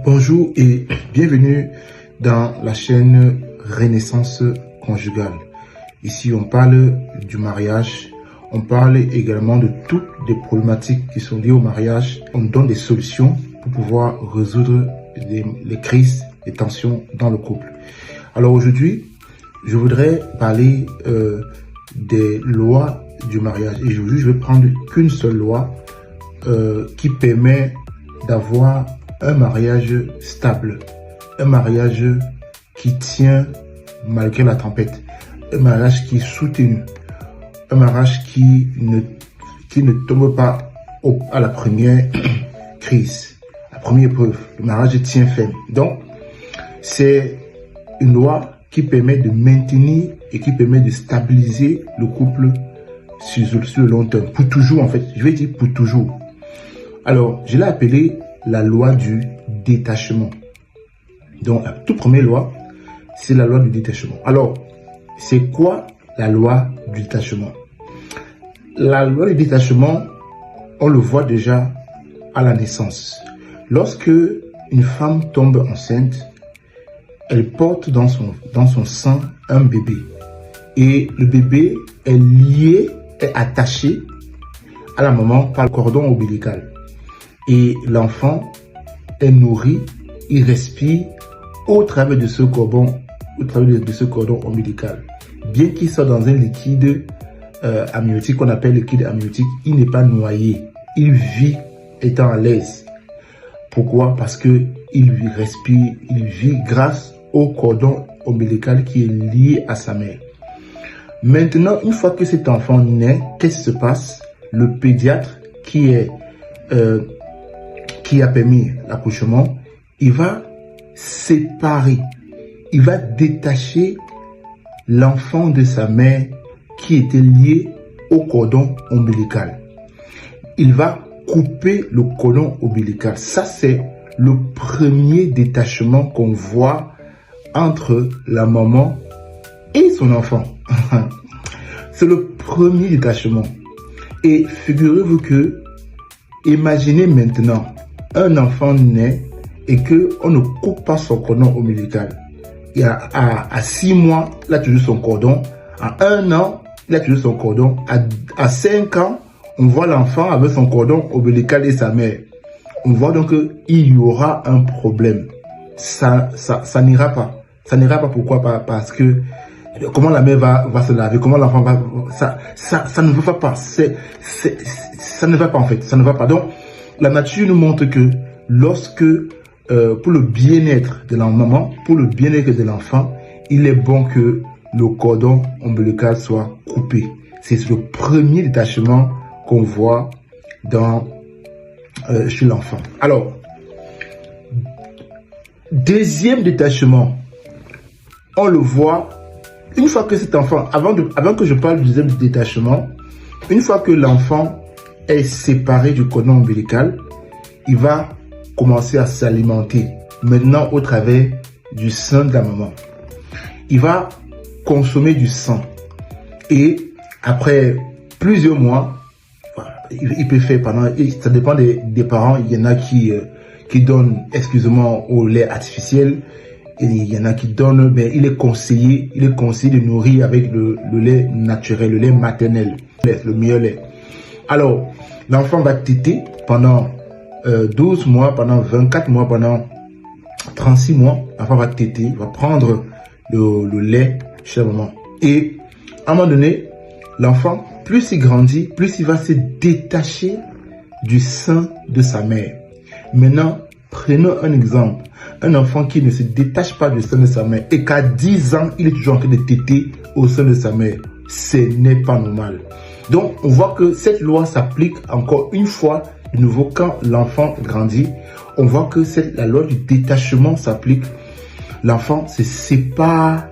Bonjour et bienvenue dans la chaîne Renaissance conjugale. Ici, on parle du mariage, on parle également de toutes les problématiques qui sont liées au mariage. On donne des solutions pour pouvoir résoudre les crises, les tensions dans le couple. Alors aujourd'hui, je voudrais parler des lois du mariage. Et aujourd'hui, je vais prendre qu'une seule loi qui permet d'avoir un mariage stable, un mariage qui tient malgré la tempête, un mariage qui est soutenu, un mariage qui ne tombe pas à la première crise, la première épreuve. Le mariage tient ferme. Donc, c'est une loi qui permet de maintenir et qui permet de stabiliser le couple sur le long terme. Pour toujours, en fait. Je vais dire pour toujours. Alors, je l'ai appelé la loi du détachement. Donc, la toute première loi, c'est la loi du détachement. Alors, c'est quoi la loi du détachement? La loi du détachement, on le voit déjà à la naissance. Lorsque une femme tombe enceinte, elle porte dans son sein un bébé. Et le bébé est lié, est attaché à la maman par le cordon ombilical. Et l'enfant est nourri, il respire au travers de ce cordon, ombilical. Bien qu'il soit dans un liquide amniotique qu'on appelle liquide amniotique, il n'est pas noyé. Il vit étant à l'aise. Pourquoi? Parce que il respire, il vit grâce au cordon ombilical qui est lié à sa mère. Maintenant, une fois que cet enfant naît, qu'est-ce qui se passe? Le pédiatre qui a permis l'accouchement, il va séparer, il va détacher l'enfant de sa mère qui était lié au cordon ombilical. Il va couper le cordon ombilical. Ça, c'est le premier détachement qu'on voit entre la maman et son enfant. C'est le premier détachement. Et figurez-vous que, imaginez maintenant, un enfant naît et qu'on ne coupe pas son cordon ombilical. Et à 6 mois, il a toujours son cordon. À 1 an, il a toujours son cordon. À 5 ans, on voit l'enfant avec son cordon ombilical et sa mère. On voit donc qu'il y aura un problème. Ça n'ira pas. Ça n'ira pas. Pourquoi? Parce que comment la mère va se laver, comment l'enfant va... Ça ne va pas. Ça ne va pas en fait. Ça ne va pas. Donc, la nature nous montre que lorsque, pour le bien-être de la maman, pour le bien-être de l'enfant, il est bon que le cordon ombilical soit coupé. C'est le premier détachement qu'on voit chez l'enfant. Alors, deuxième détachement, on le voit une fois que cet enfant, avant que je parle du deuxième détachement, une fois que l'enfant est séparé du cordon ombilical, il va commencer à s'alimenter, maintenant au travers du sein de la maman. Il va consommer du sang. Et après plusieurs mois, il peut faire ça dépend des parents, il y en a qui donnent exclusivement au lait artificiel, et il y en a qui donnent, mais il est conseillé de nourrir avec le lait naturel, le lait maternel, le meilleur lait. Alors, l'enfant va téter pendant 12 mois, pendant 24 mois, pendant 36 mois. L'enfant va téter, il va prendre le lait chez la maman. Et à un moment donné, l'enfant, plus il grandit, plus il va se détacher du sein de sa mère. Maintenant, prenons un exemple. Un enfant qui ne se détache pas du sein de sa mère et qu'à 10 ans, il est toujours en train de téter au sein de sa mère. Ce n'est pas normal. Donc, on voit que cette loi s'applique encore une fois, de nouveau, quand l'enfant grandit. On voit que la loi du détachement s'applique. L'enfant se sépare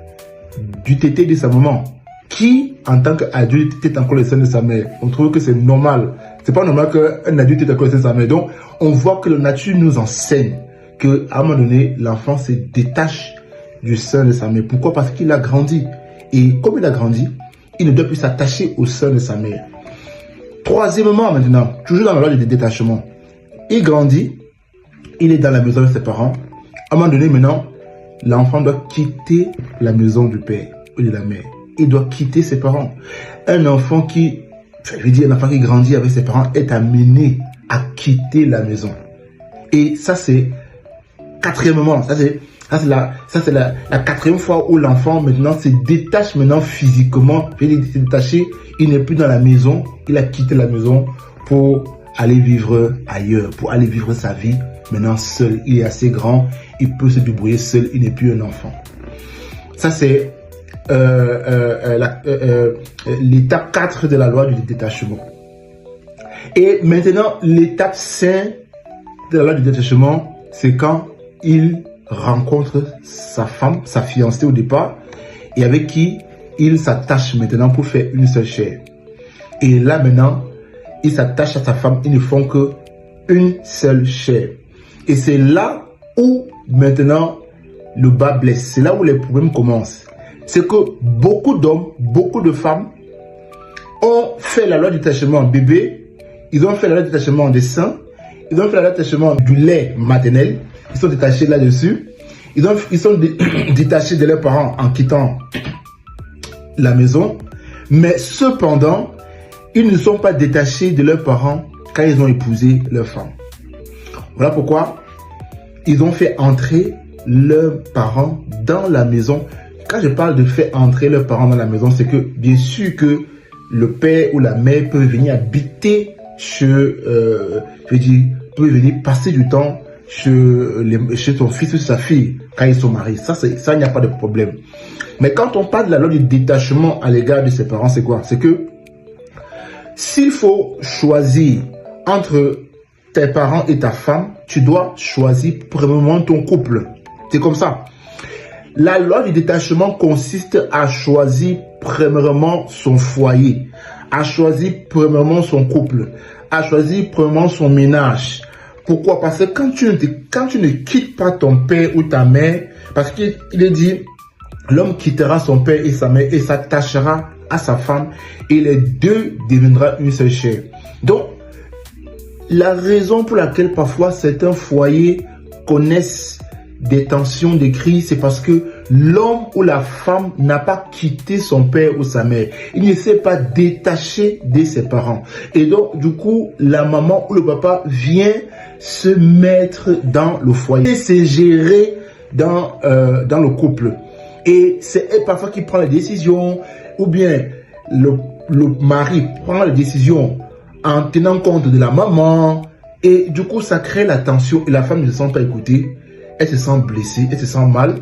du tété de sa maman, qui, en tant qu'adulte, tète encore le sein de sa mère. On trouve que c'est normal. C'est pas normal qu'un adulte tète encore le sein de sa mère. Donc, on voit que la nature nous enseigne qu'à un moment donné, l'enfant se détache du sein de sa mère. Pourquoi? Parce qu'il a grandi. Et comme il a grandi, il ne doit plus s'attacher au sein de sa mère. Troisièmement, maintenant, toujours dans la loi du détachement, il grandit, il est dans la maison de ses parents. À un moment donné, maintenant, l'enfant doit quitter la maison du père ou de la mère. Il doit quitter ses parents. Un enfant qui, je veux dire, un enfant qui grandit avec ses parents est amené à quitter la maison. Et ça, c'est quatrièmement, ça c'est la quatrième fois où l'enfant maintenant se détache maintenant physiquement. Il est détaché, il n'est plus dans la maison, il a quitté la maison pour aller vivre ailleurs, pour aller vivre sa vie. Maintenant seul, il est assez grand, il peut se débrouiller seul, il n'est plus un enfant. Ça c'est l'étape 4 de la loi du détachement. Et maintenant, l'étape 5 de la loi du détachement, c'est quand il rencontre sa femme, sa fiancée au départ, et avec qui il s'attache maintenant pour faire une seule chair. Et là maintenant, il s'attache à sa femme, ils ne font que une seule chair. Et c'est là où maintenant le bas blesse, c'est là où les problèmes commencent. C'est que beaucoup d'hommes, beaucoup de femmes ont fait la loi du détachement bébé, ils ont fait la loi du détachement des seins, ils ont fait la loi du détachement du lait maternel, ils sont détachés là-dessus, ils sont détachés de leurs parents en quittant la maison, mais cependant, ils ne sont pas détachés de leurs parents quand ils ont épousé leur femme. Voilà pourquoi ils ont fait entrer leurs parents dans la maison. Quand je parle de faire entrer leurs parents dans la maison, c'est que bien sûr que le père ou la mère peut venir habiter chez, peut venir passer du temps chez son fils ou sa fille quand ils sont mariés. Ça, il n'y a pas de problème. Mais quand on parle de la loi du détachement à l'égard de ses parents, c'est quoi? C'est que s'il faut choisir entre tes parents et ta femme, tu dois choisir premièrement ton couple. C'est comme ça. La loi du détachement consiste à choisir premièrement son foyer, à choisir premièrement son couple, à choisir premièrement son ménage. Pourquoi? Parce que quand tu ne quittes pas ton père ou ta mère, parce qu'il est dit, l'homme quittera son père et sa mère et s'attachera à sa femme et les deux deviendront une seule chair. Donc, la raison pour laquelle parfois certains foyers connaissent des tensions, des crises, c'est parce que l'homme ou la femme n'a pas quitté son père ou sa mère. Il ne s'est pas détaché de ses parents. Et donc, du coup, la maman ou le papa vient se mettre dans le foyer et se gérer dans le couple. Et c'est elle parfois qui prend les décisions, ou bien le mari prend les décisions en tenant compte de la maman. Et du coup, ça crée la tension et la femme ne se sent pas écoutée. Elle se sent blessée, elle se sent mal.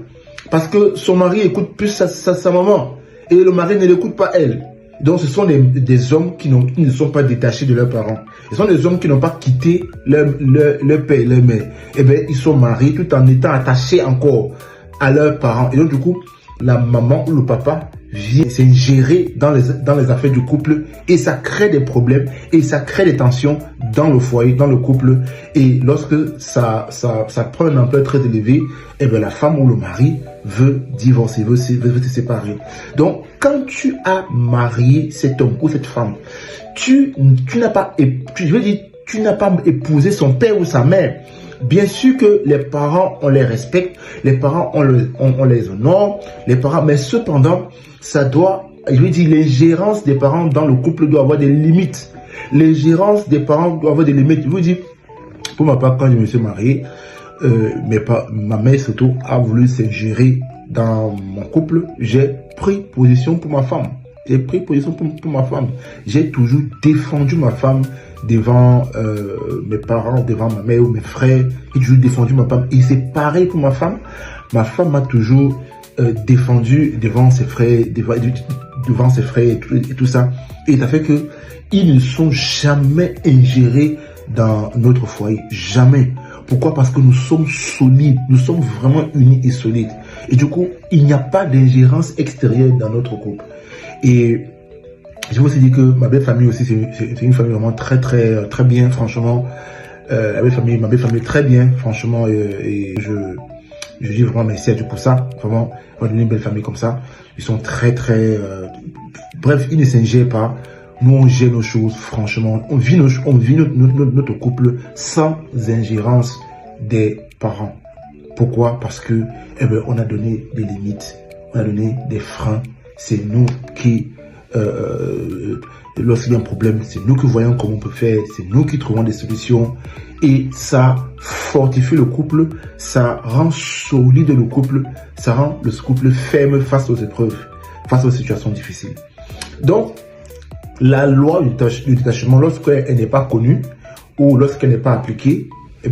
Parce que son mari écoute plus sa maman. Et le mari ne l'écoute pas elle. Donc ce sont des hommes qui ne sont pas détachés de leurs parents. Ce sont des hommes qui n'ont pas quitté leur père et leur mère. Et bien ils sont mariés tout en étant attachés encore à leurs parents. Et donc du coup, la maman ou le papa vient s'ingérer dans les affaires du couple et ça crée des problèmes et ça crée des tensions dans le foyer, dans le couple. Et lorsque ça prend une ampleur très élevée, et bien la femme ou le mari veut divorcer, veut se séparer. Donc, quand tu as marié cet homme ou cette femme, tu n'as pas épousé son père ou sa mère. Bien sûr que les parents, on les respecte, les parents, on les honore, les parents, mais cependant, ça doit, l'ingérence des parents dans le couple doit avoir des limites. L'ingérence des parents doit avoir des limites. Je vous dis, pour ma part, quand je me suis marié, ma mère surtout a voulu s'ingérer dans mon couple. J'ai pris position pour ma femme. J'ai pris position pour ma femme. J'ai toujours défendu ma femme devant mes parents, devant ma mère ou mes frères. J'ai toujours défendu ma femme. Et c'est pareil pour ma femme. Ma femme m'a toujours défendu devant ses frères, devant ses frères et tout ça. Et ça fait que ils ne sont jamais ingérés dans notre foyer. Jamais. Pourquoi? Parce que nous sommes solides. Nous sommes vraiment unis et solides. Et du coup, il n'y a pas d'ingérence extérieure dans notre couple. Et je vous ai dit que ma belle famille aussi, c'est une famille vraiment très bien, franchement. Ma belle famille très bien, franchement. Et je dis vraiment merci à Dieu pour ça. Vraiment, on a une belle famille comme ça. Ils sont bref, ils ne s'ingèrent pas. Nous, on gère nos choses, franchement. On vit notre couple sans ingérence des parents. Pourquoi? Parce que on a donné des limites, on a donné des freins. C'est nous qui, lorsqu'il y a un problème, c'est nous qui voyons comment on peut faire, c'est nous qui trouvons des solutions. Et ça fortifie le couple, ça rend solide le couple, ça rend le couple ferme face aux épreuves, face aux situations difficiles. Donc, la loi du détachement, lorsqu'elle n'est pas connue ou lorsqu'elle n'est pas appliquée,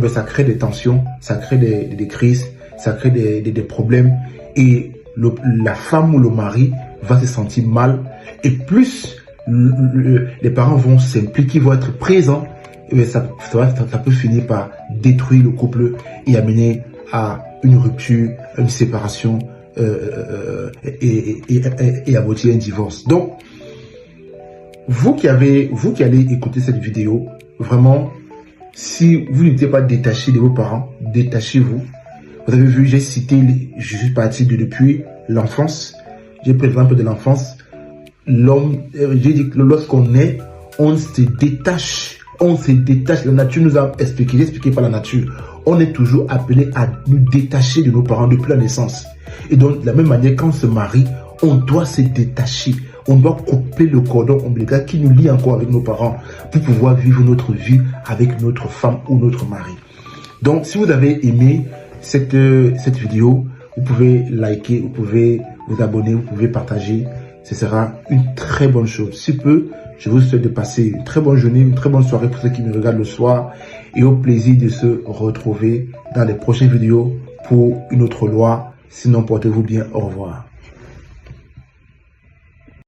ça crée des tensions, ça crée des crises, ça crée des problèmes. Et la femme ou le mari va se sentir mal. Et plus les parents vont s'impliquer, vont être présents, ça peut finir par détruire le couple et amener à une rupture, une séparation et aboutir à un divorce. Donc, vous qui allez écouter cette vidéo, vraiment, si vous n'étiez pas détaché de vos parents, détachez-vous. Vous avez vu, je suis parti depuis l'enfance. J'ai pris l'exemple de l'enfance. L'homme, j'ai dit que lorsqu'on est, on se détache. On se détache. La nature nous a expliqué, j'ai expliqué par la nature. On est toujours appelé à nous détacher de nos parents depuis la naissance. Et donc, de la même manière, quand on se marie, on doit se détacher. On doit couper le cordon ombilical qui nous lie encore avec nos parents pour pouvoir vivre notre vie avec notre femme ou notre mari. Donc, si vous avez aimé cette vidéo, vous pouvez liker, vous pouvez vous abonner, vous pouvez partager. Ce sera une très bonne chose. Si peu, je vous souhaite de passer une très bonne journée, une très bonne soirée pour ceux qui me regardent le soir et au plaisir de se retrouver dans les prochaines vidéos pour une autre loi. Sinon, portez-vous bien. Au revoir.